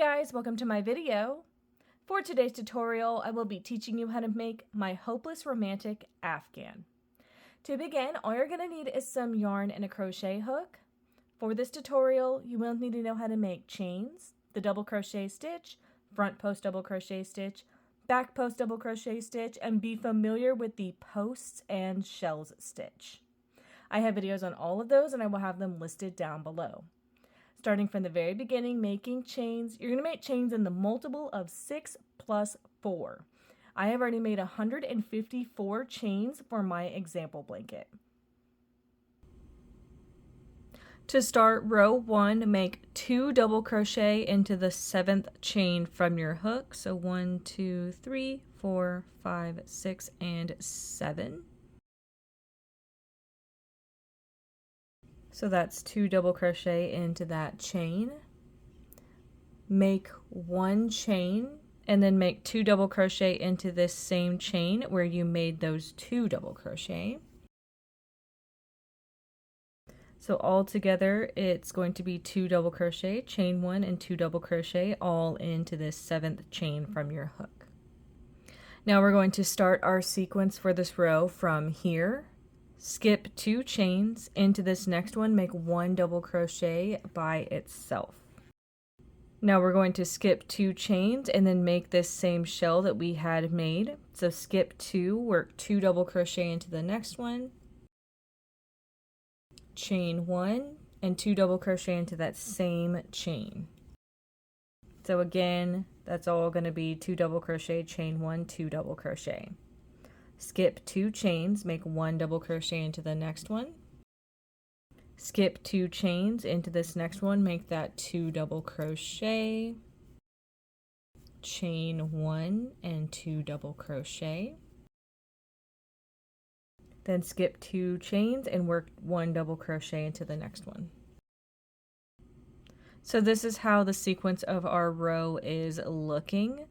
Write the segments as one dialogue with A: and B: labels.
A: guys, welcome to my video. For today's tutorial, I will be teaching you how to make my hopeless romantic Afghan. To begin, all you're going to need is some yarn and a crochet hook. For this tutorial, you will need to know how to make chains, the double crochet stitch, front post double crochet stitch, back post double crochet stitch, and be familiar with the posts and shells stitch. I have videos on all of those and I will have them listed down below. Starting from the very beginning, making chains, you're going to make chains in the multiple of 6 plus 4. I have already made 154 chains for my example blanket. To start row 1, make 2 double crochet into the 7th chain from your hook. So 1, 2, 3, 4, 5, 6, and 7. So that's 2 double crochet into that chain. Make 1 chain and then make 2 double crochet into this same chain where you made those 2 double crochet. So all together it's going to be 2 double crochet, chain 1 and 2 double crochet all into this 7th chain from your hook. Now we're going to start our sequence for this row from here. Skip 2 chains into this next one, make 1 double crochet by itself. Now we're going to skip 2 chains and then make this same shell that we had made. So skip 2, work 2 double crochet into the next one, chain 1 and 2 double crochet into that same chain. So again, that's all going to be 2 double crochet, chain 1, 2 double crochet. Skip 2 chains, make 1 double crochet into the next one. Skip 2 chains into this next one, make that 2 double crochet, chain 1 and 2 double crochet. Then skip 2 chains and work 1 double crochet into the next one. So this is how the sequence of our row is looking.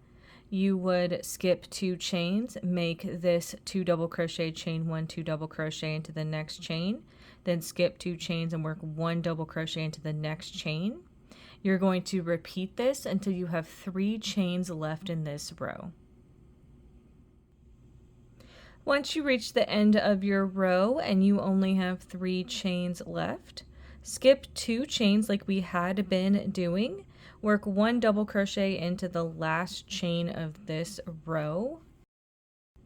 A: You would skip 2 chains, make this 2 double crochet, chain 1, 2 double crochet into the next chain, then skip 2 chains and work 1 double crochet into the next chain. You're going to repeat this until you have 3 chains left in this row. Once you reach the end of your row and you only have 3 chains left, skip 2 chains like we had been doing. Work 1 double crochet into the last chain of this row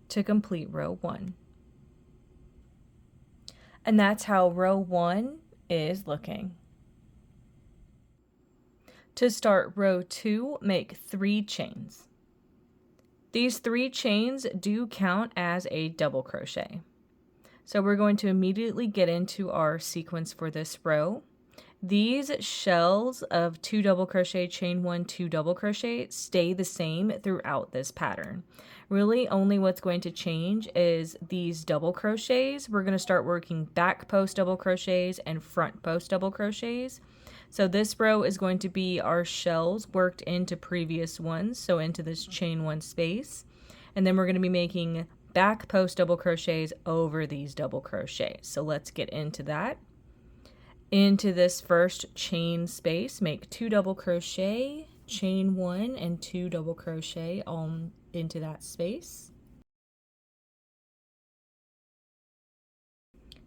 A: to complete row 1. And that's how row 1 is looking. To start row 2, make 3 chains. These 3 chains do count as a double crochet. So we're going to immediately get into our sequence for this row. These shells of 2 double crochet, chain 1, 2 double crochet stay the same throughout this pattern. Really only what's going to change is these double crochets. We're going to start working back post double crochets and front post double crochets. So this row is going to be our shells worked into previous ones, so into this chain 1 space. And then we're going to be making back post double crochets over these double crochets. So let's get into that. Into this first chain space, make 2 double crochet, chain 1 and 2 double crochet all into that space.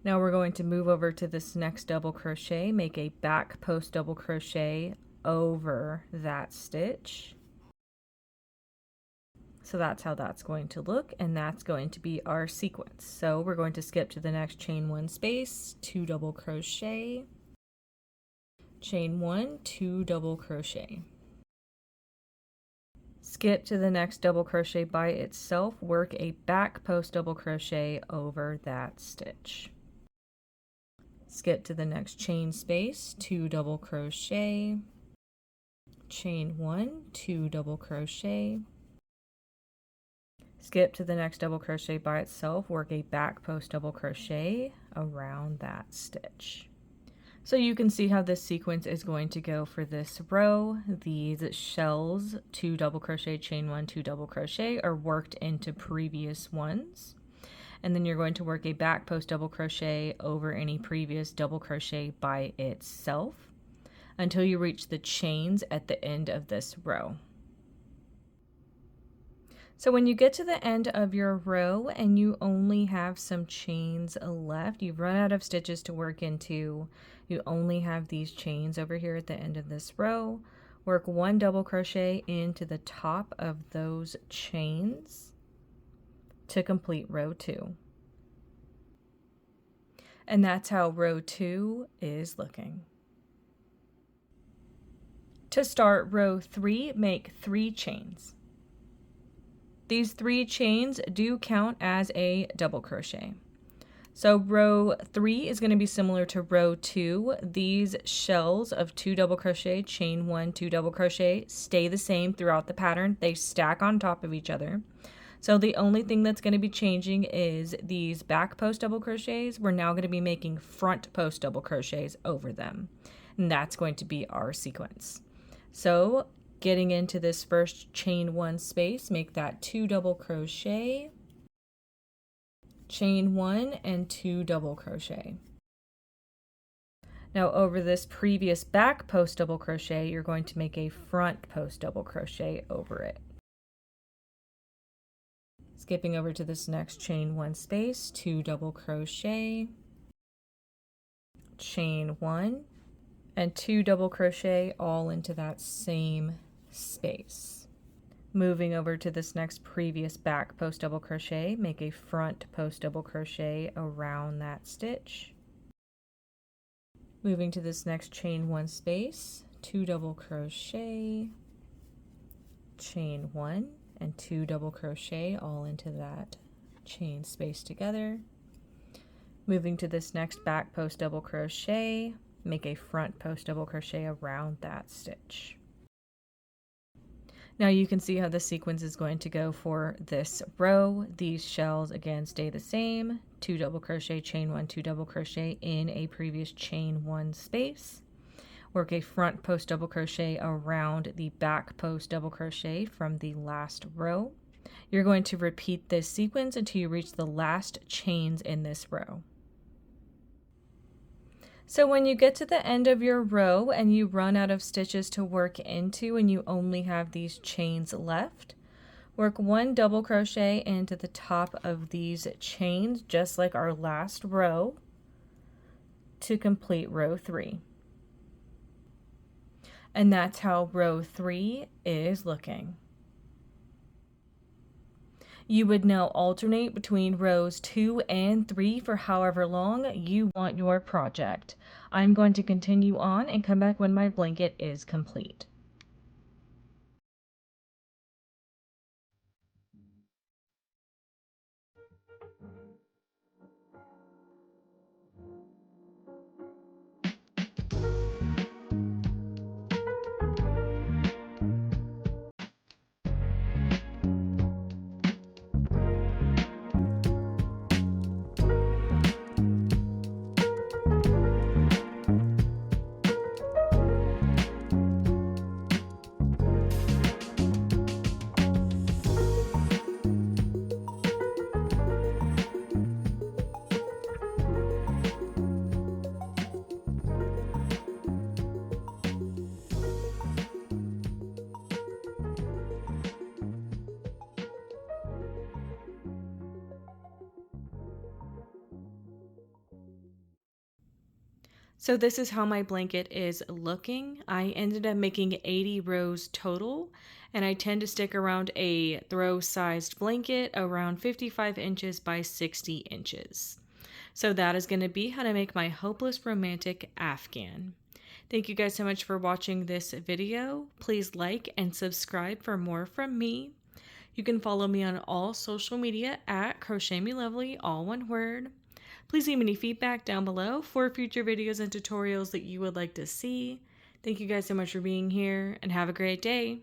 A: Now we're going to move over to this next double crochet, make a back post double crochet over that stitch. So that's how that's going to look, and that's going to be our sequence. So we're going to skip to the next chain 1 space, 2 double crochet, chain 1, 2 double crochet. Skip to the next double crochet by itself, work a back post double crochet over that stitch. Skip to the next chain space, 2 double crochet, chain 1, 2 double crochet. Skip to the next double crochet by itself, work a back post double crochet around that stitch. So you can see how this sequence is going to go for this row. These shells, 2 double crochet, chain 1, 2 double crochet, are worked into previous ones. And then you're going to work a back post double crochet over any previous double crochet by itself. until you reach the chains at the end of this row. So when you get to the end of your row and you only have some chains left, you've run out of stitches to work into, you only have these chains over here at the end of this row, work 1 double crochet into the top of those chains to complete row 2. And that's how row 2 is looking. To start row 3, make 3 chains. These 3 chains do count as a double crochet. So row 3 is going to be similar to row 2. These shells of 2 double crochet, chain 1, 2 double crochet stay the same throughout the pattern. They stack on top of each other. So the only thing that's going to be changing is these back post double crochets. We're now going to be making front post double crochets over them. And that's going to be our sequence. So getting into this first chain 1 space, make that 2 double crochet, chain 1 and 2 double crochet. Now over this previous back post double crochet, you're going to make a front post double crochet over it. Skipping over to this next chain 1 space, 2 double crochet, chain 1 and 2 double crochet all into that same space. Moving over to this next previous back post double crochet, make a front post double crochet around that stitch. Moving to this next chain 1 space, 2 double crochet, chain 1 and 2 double crochet all into that chain space together. Moving to this next back post double crochet, make a front post double crochet around that stitch. Now you can see how the sequence is going to go for this row. These shells again stay the same. 2 double crochet, chain 1, 2 double crochet in a previous chain 1 space. Work a front post double crochet around the back post double crochet from the last row. You're going to repeat this sequence until you reach the last chains in this row. So when you get to the end of your row and you run out of stitches to work into and you only have these chains left, work 1 double crochet into the top of these chains just like our last row to complete row 3. And that's how row 3 is looking. You would now alternate between rows 2 and 3 for however long you want your project. I'm going to continue on and come back when my blanket is complete. So this is how my blanket is looking. I ended up making 80 rows total, and I tend to stick around a throw-sized blanket around 55 inches by 60 inches. So that is going to be how to make my Hopeless Romantic Afghan. Thank you guys so much for watching this video. Please like and subscribe for more from me. You can follow me on all social media at crochetmelovely, all one word. Please leave any feedback down below for future videos and tutorials that you would like to see. Thank you guys so much for being here and have a great day.